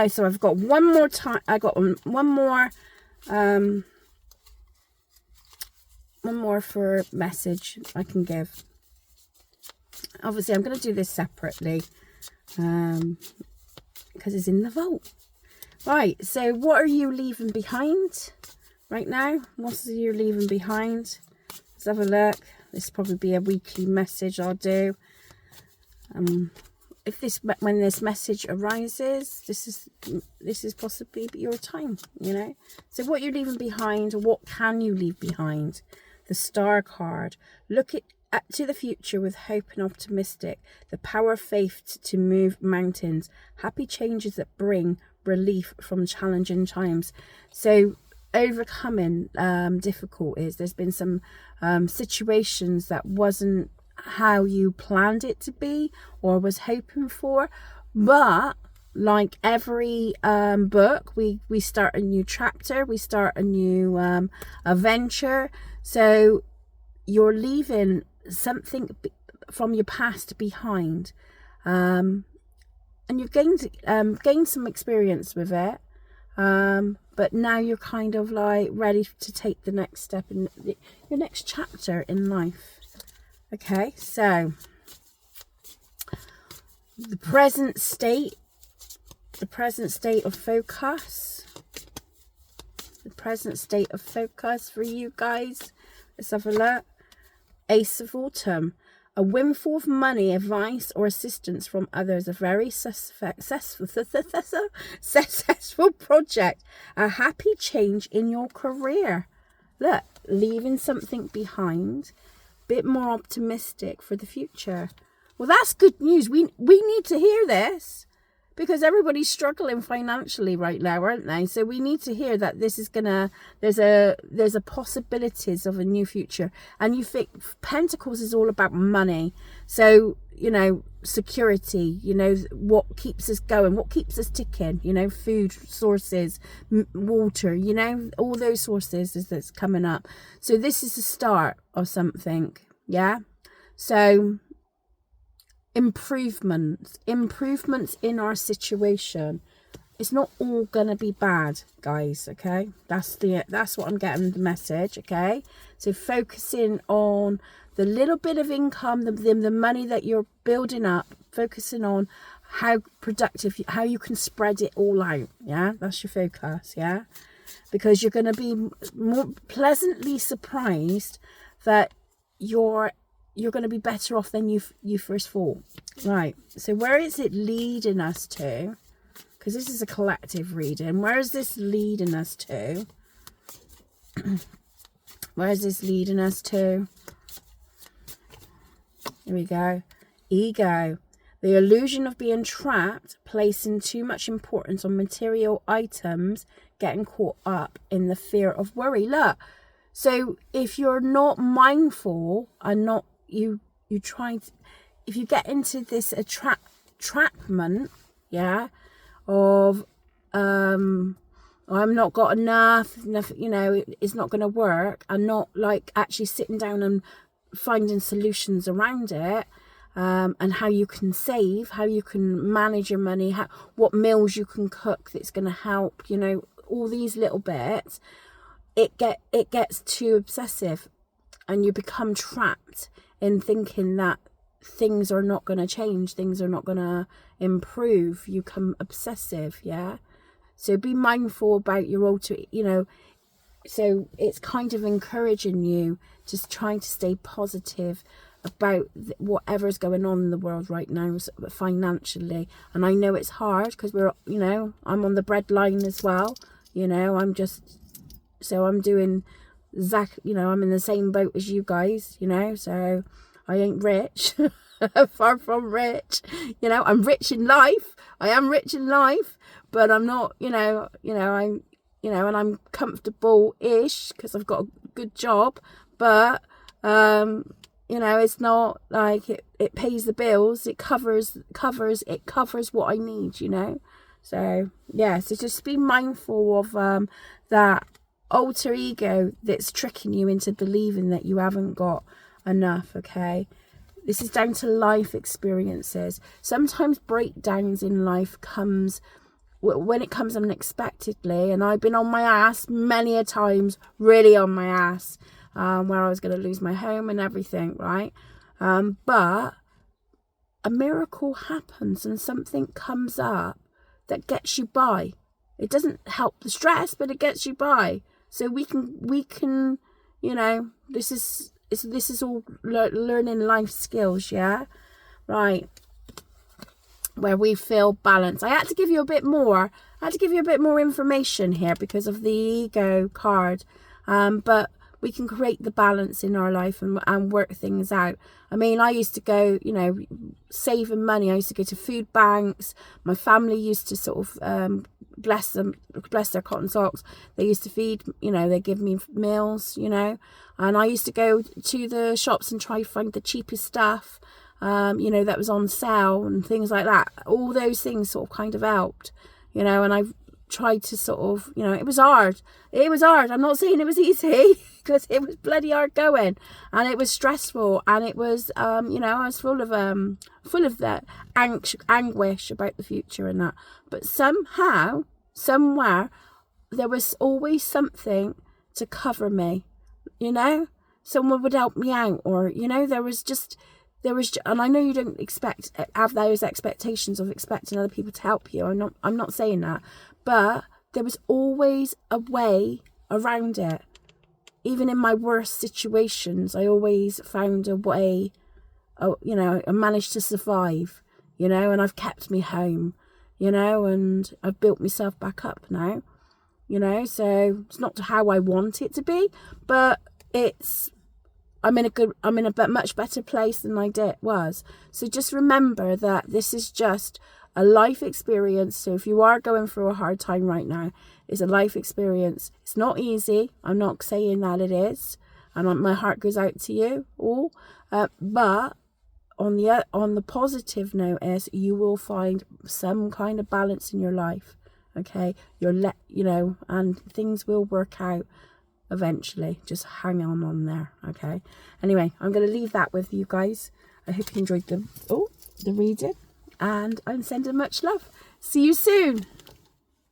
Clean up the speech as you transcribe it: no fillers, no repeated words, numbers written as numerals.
So I've got one more time. I got one more for message I can give. Obviously, I'm going to do this separately because it's in the vault. Right, so what are you leaving behind right now? What are you leaving behind? Let's have a look. This will probably be a weekly message I'll do. When this message arises, this is possibly your time, you know. So what you're leaving behind, or what can you leave behind? The Star card. Look to the future with hope and optimistic. The power of faith to move mountains. Happy changes that bring relief from challenging times. So overcoming difficulties. There's been some situations that wasn't how you planned it to be or was hoping for, but like every book, we start a new chapter, we start a new adventure. So you're leaving something from your past behind, and you've gained some experience with it, but now you're kind of like ready to take the next step in your next chapter in life. Okay, so the present state of focus. The present state of focus for you guys. Let's have a look. Ace of Autumn. A windfall of money, advice, or assistance from others. A very successful project. A happy change in your career. Look, leaving something behind. Bit more optimistic for the future. Well, that's good news. We need to hear this, because everybody's struggling financially right now, aren't they? So we need to hear that this is gonna, there's a possibilities of a new future. And you think Pentacles is all about money. So, you know, security, you know, what keeps us going, what keeps us ticking, you know, food sources, water, you know, all those sources that's coming up. So this is the start of something, yeah? So improvements in our situation. It's not all gonna be bad, guys, okay? That's what I'm getting the message, okay? So focusing on the little bit of income, the money that you're building up, focusing on how productive, how you can spread it all out, yeah? That's your focus, yeah? Because you're going to be more pleasantly surprised that you're going to be better off than you first thought. Right, so where is it leading us to? Because this is a collective reading. Where is this leading us to? Where is this leading us to? Here we go. Ego. The illusion of being trapped, placing too much importance on material items, getting caught up in the fear of worry. Look, so if you're not mindful and not if you get into this entrapment, yeah, of I'm not got enough, you know, it's not going to work, and not like actually sitting down and finding solutions around it, and how you can save, how you can manage your money, what meals you can cook that's going to help, you know, all these little bits. It gets too obsessive, and you become trapped in thinking that things are not going to change, things are not going to improve. You become obsessive, yeah? So be mindful about your alter, you know. So it's kind of encouraging you, just trying to stay positive about whatever's going on in the world right now financially. And I know it's hard because we're, you know, I'm on the breadline as well, you know. I'm doing you know, I'm in the same boat as you guys, you know. So I ain't rich. Far from rich, you know. I'm rich in life. I am rich in life, but I'm not, you know, I'm, you know, and I'm comfortable-ish because I've got a good job, but you know, it's not like it pays the bills. It covers what I need, you know. So yeah, so just be mindful of that alter ego that's tricking you into believing that you haven't got enough, okay? This is down to life experiences. Sometimes breakdowns in life comes when it comes unexpectedly, and I've been on my ass many a times, really on my ass, where I was going to lose my home and everything, right? But a miracle happens and something comes up that gets you by. It doesn't help the stress, but it gets you by. So we can, you know, this is all learning life skills, yeah? Right. Where we feel balanced. I had to give you a bit more. I had to give you a bit more information here because of the ego card. But we can create the balance in our life and work things out. I mean, I used to go, you know, saving money. I used to go to food banks. My family used to sort of bless their cotton socks. They used to feed, you know, they give me meals, you know. And I used to go to the shops and try to find the cheapest stuff. You know, that was on sale and things like that. All those things sort of kind of helped, you know, and I've tried to sort of, you know, it was hard. I'm not saying it was easy because it was bloody hard going, and it was stressful, and it was, you know, I was full of that anguish about the future and that. But somehow, somewhere, there was always something to cover me, you know, someone would help me out, or, you know, there was, and I know you don't have those expectations of expecting other people to help you. I'm not saying that, but there was always a way around it. Even in my worst situations, I always found a way. You know, I managed to survive. You know, and I've kept me home. You know, and I've built myself back up now. You know, so it's not how I want it to be, but I'm in a much better place than I was. So just remember that this is just a life experience. So if you are going through a hard time right now, it's a life experience. It's not easy. I'm not saying that it is. And my heart goes out to you all. But on the positive note is you will find some kind of balance in your life. Okay? You know, and things will work out. Eventually, just hang on there. Okay, anyway, I'm going to leave that with you guys. I hope you enjoyed the reading, and I'm sending much love. See you soon.